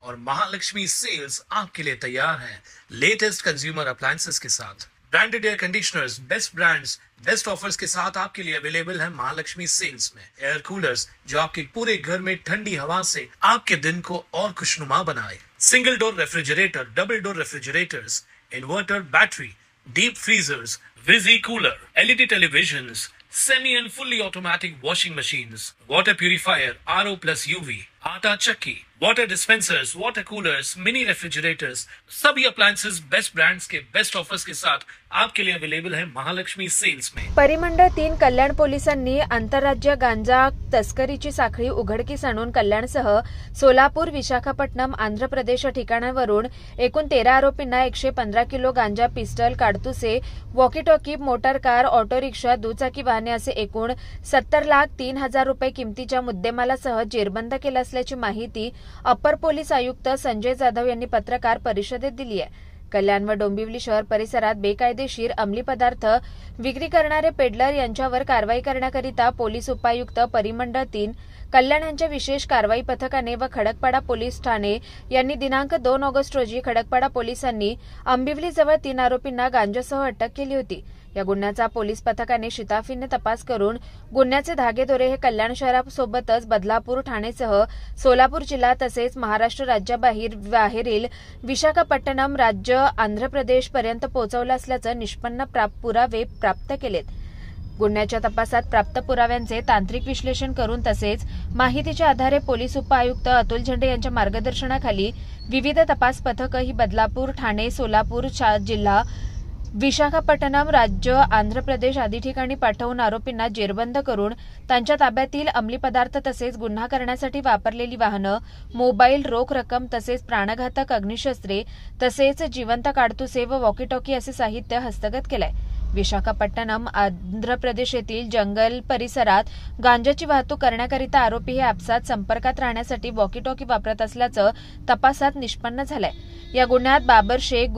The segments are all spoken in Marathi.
और महालक्ष्मी सेल्स आपके लिए तैयार है लेटेस्ट कंज्यूमर अप्लायंसेस के साथ। Branded air conditioners, best brands, best offers के साथ आपके लिए अवेलेबल है महालक्ष्मी सेल्स में। एयर कूलर्स जो आपके पूरे घर में ठंडी हवा से आपके दिन को और खुशनुमा बनाए। Single door refrigerator, double door refrigerators, inverter battery, deep freezers, विजी cooler, LED televisions, semi and fully automatic washing machines, water purifier, RO plus UV, आटा चक्की, water dispensers, water coolers, mini refrigerators, सभी अप्लायंसेस बेस्ट ब्रांड्स के बेस्ट ऑफर्स के साथ आपके लिए अवेलेबल है महालक्ष्मी सेल्स में। परिमंडळ 3 कल्याण पोलिसांनी आंतरराज्य गांजा तस्करीची साखळी उघडकीस आणून कल्याणसह सोलापूर, विशाखापट्टणम, आंध्र प्रदेश ठिकाणांवरून एकूण 13 आरोपींना 115 किलो गांजा, पिस्टल, काडतुसे, walkie talkie, motor car, auto rickshaw, दुचाकी वाहने असे एकूण 70,03,000 रुपये किमतीच्या मुद्देमालासह जेरबंद केलं असल्याची माहिती अप्पर पोलीस आयुक्त संजय जाधव यांनी पत्रकार परिषदेत दिली आहे। कल्याण व डोंबिवली शहर परिसरात बेकायदेशीर अंमली पदार्थ विक्री करणारे पेडलर यांच्यावर कारवाई करण्याकरिता पोलीस उपायुक्त परिमंडळ 3 कल्याण यांच्या विशेष कारवाई पथकाने व खडकपाडा पोलीस ठाणे यांनी दिनांक 2 ऑगस्ट रोजी खडकपाडा पोलिसांनी आंबिवलीजवळ 3 आरोपींना गांजासह अटक केली होती। या गुन्ह्याचा पोलीस पथकाने शिताफीने तपास करून गुन्ह्याचे धागेदोरे हे कल्याण शहरासोबतच बदलापूर, ठाणेसह सोलापूर जिल्हा तसेच महाराष्ट्र राज्याबाहेरील विशाखापट्टणम राज्य, आंध्र प्रदेश पर्यंत पोहोचवलं असल्याचं निष्पन्न पुरावे प्राप्त केलेत। गुन्ह्याच्या तपासात प्राप्त पुराव्यांचे तांत्रिक विश्लेषण करून तसेच माहितीच्या आधारे पोलीस उपायुक्त अतुल झेंडे यांच्या मार्गदर्शनाखाली विविध तपास पथकं ही बदलापूर, ठाणे, सोलापूर जिल्हा, विशाखापट्टणम राज्य, आंध्र प्रदेश आदी ठिकाणी पाठवून आरोपींना जेरबंद करून त्यांच्या ताब्यातील अंमली पदार्थ तसेच गुन्हा करण्यासाठी वापरलेली वाहनं, मोबाईल, रोख रक्कम तसेच प्राणघातक अग्निशस्त्रे तसेच जिवंत काडतुसे व वॉकी टॉकी असे साहित्य हस्तगत केलंय। विशाखापट्टणम, आंध्र प्रदेश येथील जंगल परिसरात गांजाची वाहतूक करण्याकरिता आरोपी हे आपसात संपर्कात राहण्यासाठी वॉकी टॉकी वापरत असल्याचं तपासात निष्पन्न झालंय। या गुन्ह्यात बाबर शेख,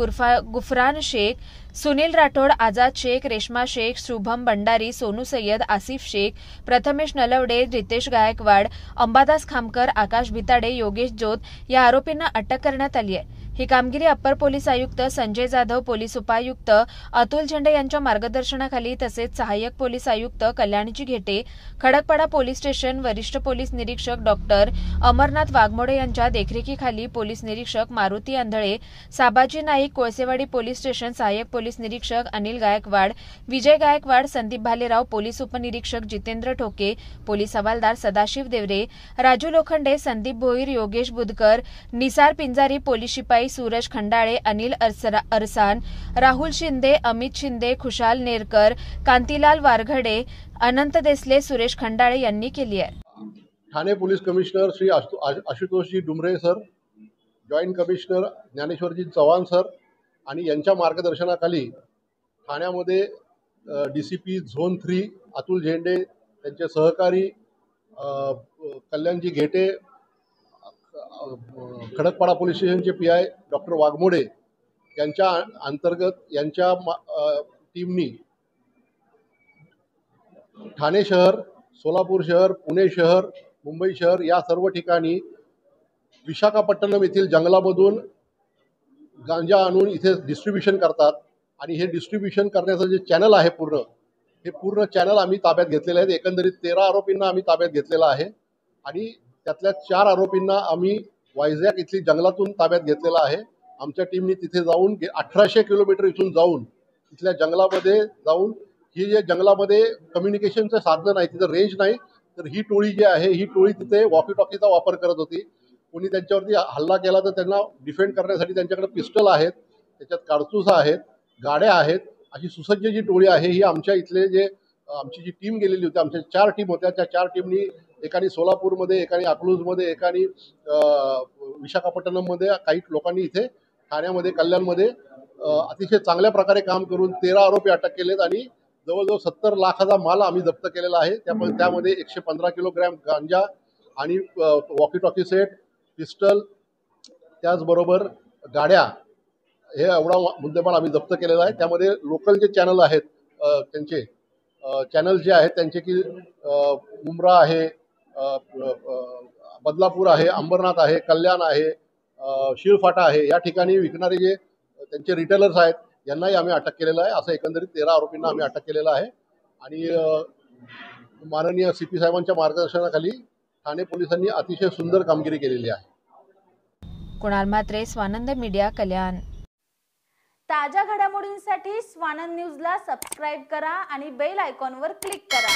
गुफरान शेख, सुनील राठोड, आझाद शेख, रेशमा शेख, शुभम भंडारी, सोनू सय्यद, आसिफ शेख, प्रथमेश नलवडे, रितेश गायकवाड, अंबादास खामकर, आकाश भिताडे, योगेश जोत या आरोपींना अटक करण्यात आली आहे। ही कामगिरी अप्पर पोलीस आयुक्त संजय जाधव, पोलीस उपायुक्त अतुल झेंडे यांच्या मार्गदर्शनाखाली तसेच सहाय्यक पोलीस आयुक्त कल्याणजी घेटे, खडकपाडा पोलीस स्टेशन वरिष्ठ पोलीस निरीक्षक डॉक्टर अमरनाथ वाघमोडे यांच्या देखरेखीखाली पोलीस निरीक्षक मारुती आंधळे, साबाजी नाईक, कोळसेवाडी पोलीस स्टेशन सहाय्यक पोलीस निरीक्षक अनिल गायकवाड, विजय गायकवाड, संदीप भालेराव, पोलीस उपनिरीक्षक जितेंद्र ठोके, पोलीस हवालदार सदाशिव देवरे, राजू लोखंडे, संदीप भोईर, योगेश बुधकर, निसार पिंजारी, पोलीस शिपाई सूरज खंडाळे, अनिल अरसान, राहुल शिंदे, अमित शिंदे, खुशाल नेरकर, कांतीलाल वारघडे, अनंत देसले, सुरेश खंडाळे यांनी केली आहे। Thane police commissioner Shri Ashutoshji Dumre sir, joint commissioner Dnyaneshwarji Chavan sir आणि यांच्या मार्गदर्शनाखाली ठाण्यामध्ये DCP झोन 3 अतुल झेंडे, त्यांचे सहकारी कल्याणजी घेटे, खडकपाडा पोलीस स्टेशनचे PI डॉक्टर वाघमोडे यांच्या अंतर्गत यांच्या टीमनी ठाणे शहर, सोलापूर शहर, पुणे शहर, मुंबई शहर या सर्व ठिकाणी विशाखापट्टणम येथील जंगलामधून गांजा आणून इथे डिस्ट्रीब्युशन करतात आणि हे डिस्ट्रीब्युशन करण्याचं जे चॅनल आहे हे पूर्ण चॅनल आम्ही ताब्यात घेतलेले आहेत। एकंदरीत 13 आरोपींना आम्ही ताब्यात घेतलेला आहे आणि त्यातल्या 4 आरोपींना आम्ही वायझॅक इथली जंगलातून ताब्यात घेतलेला आहे। आमच्या टीमनी तिथे जाऊन 1800 किलोमीटर इथून जाऊन इथल्या जंगलामध्ये जाऊन ही जे जंगलामध्ये कम्युनिकेशनचं साधन नाही, तिथं रेंज नाही, तर ही टोळी जी आहे ही टोळी तिथे वॉकी टॉकीचा वापर करत होती। कोणी त्यांच्यावरती हल्ला केला तर त्यांना डिफेंड करण्यासाठी त्यांच्याकडे पिस्टल आहेत, त्याच्यात कारतूस आहेत, गाड्या आहेत, अशी सुसज्ज जी टोळी आहे ही आमच्या इथले जे आमची जी टीम गेलेली होती, आमच्या 4 टीम होत्या, त्या 4 टीमनी एकाने सोलापूरमध्ये, एकाने अकलूजमध्ये, एकाने विशाखापट्टणममध्ये, काही लोकांनी इथे ठाण्यामध्ये, कल्याणमध्ये अतिशय चांगल्या प्रकारे काम करून 13 आरोपी अटक केलेत आणि जवळजवळ 70 लाखाचा माल आम्ही जप्त केलेला आहे। त्यामध्ये 115 किलोग्रॅम गांजा आणि वॉकी टॉकी सेट, पिस्टल, त्याचबरोबर गाड्या, हे एवढा मुद्देमाल आम्ही जप्त केलेला आहे। त्यामध्ये लोकल जे चॅनल आहेत त्यांचे चॅनल जे आहेत त्यांचे की मुंब्रा आहे, बदलापूर आहे, अंबरनाथ आहे, कल्याण आहे, शिळफाटा आहे या ठिकाणी विकणारे जे त्यांचे रिटेलर्स आहेत यांनाही आम्ही अटक केलेलं आहे. असं एकंदरीत 13 आरोपींना आम्ही अटक केलेलं आहे आणि माननीय CP साहेबांच्या मार्गदर्शनाखाली ठाणे पोलिसांनी अतिशय सुंदर कामगिरी केलेली आहे. कुणाल म्हात्रे, स्वानंद मीडिया, कल्याण. ताज्या घडामोडींसाठी स्वानंद न्यूजला सबस्क्राईब करा आणि बेल आयकॉनवर क्लिक करा.